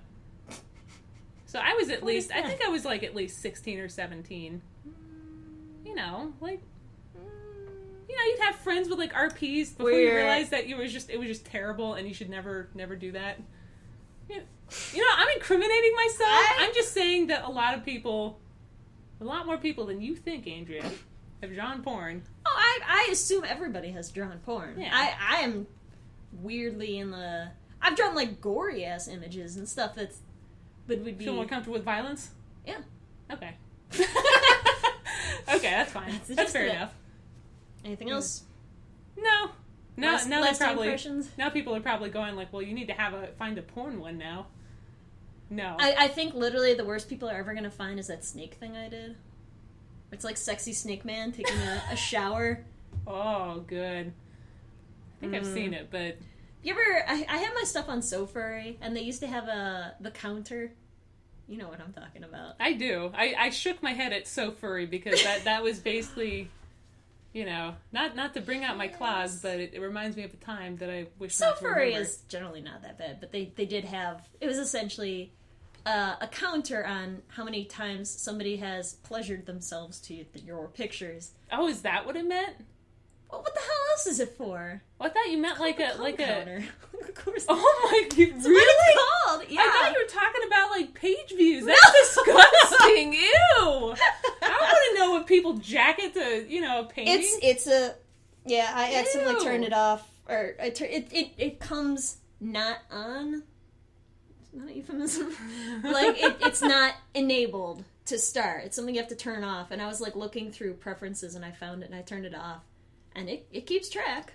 So I was at What least, is I that? think I was like at least 16 or 17. You know, like, you know, you'd have friends with like RPs before you realize that it was just terrible and you should never do that. You know, I'm incriminating myself. I'm just saying that a lot more people than you think, Andrea, have drawn porn. Oh, I assume everybody has drawn porn. Yeah. I am weirdly in the... I've drawn, like, gory-ass images and stuff that's... But would be... Feel more comfortable with violence? Yeah. Okay. Okay, that's fine. That's fair enough. Anything else? No. Last impressions? Now people are probably going like, well, you need to find a porn one now. No. I think literally the worst people are ever going to find is that snake thing I did. It's like sexy snake man taking a shower. Oh, good. I think I've seen it, but... You ever... I have my stuff on SoFurry, and they used to have the counter. You know what I'm talking about. I do. I shook my head at So Furry because that was basically... You know, not to bring out my claws, but it reminds me of a time that I wish not to remember. SoFurry is generally not that bad, but they did have... It was essentially a counter on how many times somebody has pleasured themselves to your pictures. Oh, is that what it meant? Well, what the hell else is it for? Well, I thought you meant like a counter. Of course. Oh my god! That's Really? what it's called. Yeah. I thought you were talking about like page views. That's disgusting. Ew. I want to know if people jack it to a painting. It's a I accidentally Ew. turned it off, or it comes not on. It's not a euphemism. Like it's not enabled to start. It's something you have to turn off. And I was like looking through preferences and I found it and I turned it off, and it keeps track,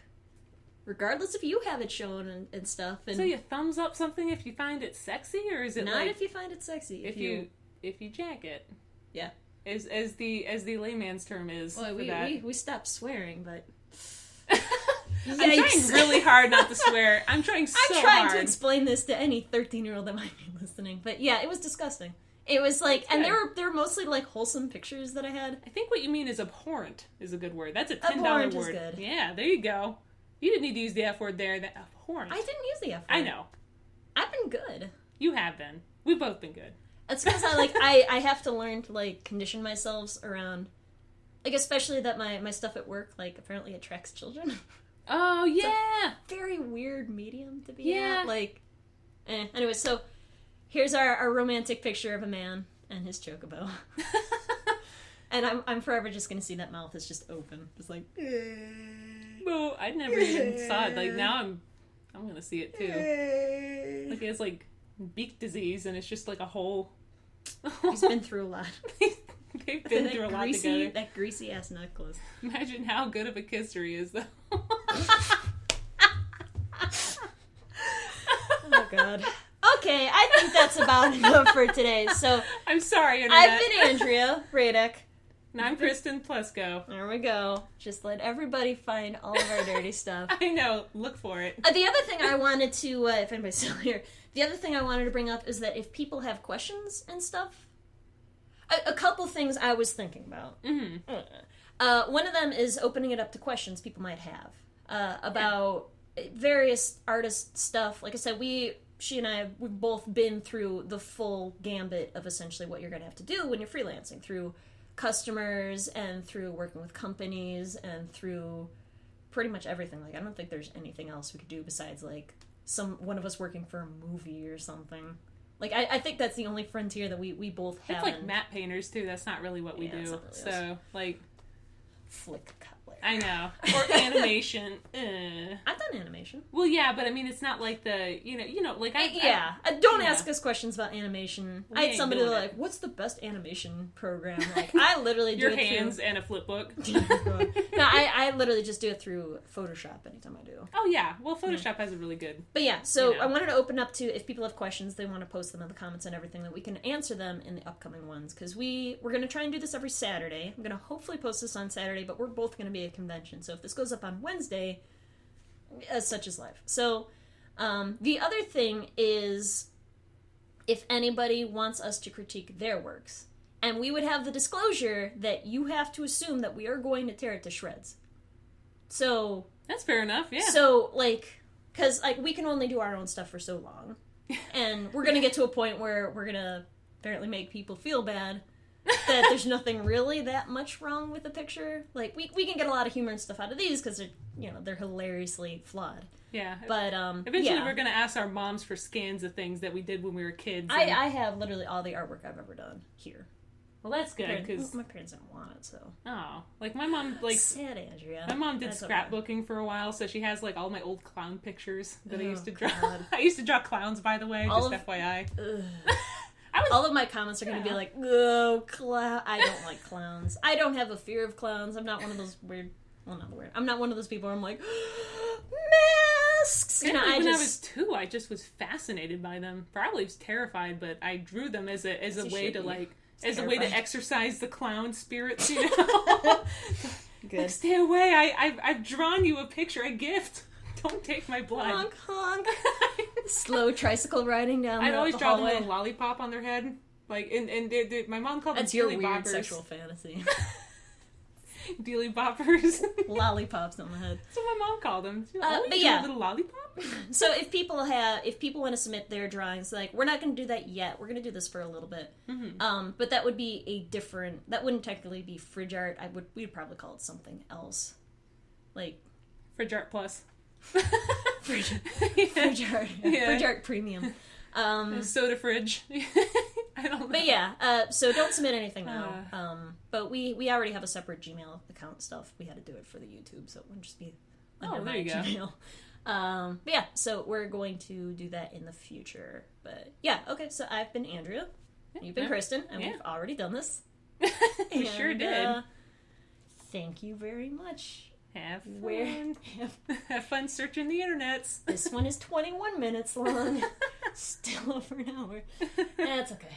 regardless if you have it shown and stuff. And so you thumbs up something if you find it sexy, or is it not like if you find it sexy? if you jack it? Yeah. As the layman's term is. Well, for that. we stopped swearing, but I'm trying really hard not to swear. I'm trying trying to explain this to any 13-year-old that might be listening. But yeah, it was disgusting. It was like, and they were mostly like wholesome pictures that I had. I think what you mean is abhorrent is a good word. That's a $10 Abhorrent word. is good. Yeah, there you go. You didn't need to use the F word there. That abhorrent. I didn't use the F word. I know. I've been good. You have been. We've both been good. It's because I have to learn to like condition myself around, like, especially that my stuff at work like apparently attracts children. Oh yeah. Very weird medium to be Yeah. at. Like, anyway, so here's our romantic picture of a man and his chocobo. And I'm forever just gonna see that mouth is just open, just like. No, I never even saw it. Like now I'm gonna see it too. Like it has like beak disease and it's just like a whole. He's been through a lot. They've been through a lot together. That greasy ass necklace. Imagine how good of a kisser he is, though. Oh god. Okay, I think that's about enough for today. So I'm sorry, Internet. I've been Andrea Radeck. And I'm Kristen Plescow. There we go. Just let everybody find all of our dirty stuff. I know. Look for it. The other thing I wanted to, if anybody's still here, the other thing I wanted to bring up is that if people have questions and stuff, a couple things I was thinking about. Mm-hmm. One of them is opening it up to questions people might have about various artist stuff. Like I said, she and I, we've both been through the full gambit of essentially what you're going to have to do when you're freelancing, through customers and through working with companies and through pretty much everything. Like, I don't think there's anything else we could do besides, like, one of us working for a movie or something. Like, I think that's the only frontier that we both have. It's like matte painters, too. That's not really what we do. Really so, like... Flick color. I know. Or animation. I've done animation. Well, yeah, but I mean, it's not like the, like Don't ask us questions about animation. I had somebody like, what's the best animation program? Like, I literally do your it hands through... and a flip book. No, I literally just do it through Photoshop anytime I do. Oh, yeah. Well, Photoshop has a really good... But yeah, so I wanted to open up to, if people have questions, they want to post them in the comments and everything, that we can answer them in the upcoming ones. Because we're going to try and do this every Saturday. I'm going to hopefully post this on Saturday, but we're both going to be at a convention. So if this goes up on Wednesday, as such is life. So the other thing is, if anybody wants us to critique their works, and we would have the disclosure that you have to assume that we are going to tear it to shreds. So... That's fair enough, yeah. So, like, because, like, we can only do our own stuff for so long. And we're going to get to a point where we're going to apparently make people feel bad that there's nothing really that much wrong with the picture. Like, we can get a lot of humor and stuff out of these because they're hilariously flawed. Yeah. But, eventually we're going to ask our moms for scans of things that we did when we were kids. And... I have literally all the artwork I've ever done here. Well, that's good, because... My parents didn't want it, so... Oh. Like, my mom, like... Sad, Andrea. My mom did scrapbooking for a while, so she has, like, all my old clown pictures that I used to draw. God. I used to draw clowns, by the way, FYI. All of my comments are going to be like, oh, clown. I don't like clowns. I don't have a fear of clowns. I'm not one of those weird... Well, not weird. I'm not one of those people where I'm like, masks! When I was 2, I just was fascinated by them. Probably was terrified, but I drew them as a way to, like... As a way to exercise the clown spirits, you know? Good. Like, stay away. I've drawn you a picture, a gift. Don't take my blood. Honk, honk. Slow tricycle riding down I'd always the draw hallway. them with a lollipop on their head. Like, and my mom called That's them your dealy weird boppers. sexual fantasy. Dealy boppers. Lollipops on the head. That's what my mom called them. But yeah. A little lollipop? So if people want to submit their drawings, like, we're not going to do that yet. We're going to do this for a little bit. Mm-hmm. But that would be that wouldn't technically be FridgeArt. We'd probably call it something else. Like... FridgeArt Plus. FridgeArt. Yeah. FridgeArt Premium. Soda fridge. I don't know. But yeah, so don't submit anything now. But we already have a separate Gmail account stuff. We had to do it for the YouTube, so it wouldn't just be under my Gmail. But yeah, so we're going to do that in the future. But yeah, okay, so I've been Andrea. You've been Kristen, and we've already done this. We sure did. Thank you very much. Have fun. Have fun searching the internets. This one is 21 minutes long. Still over an hour. That's okay.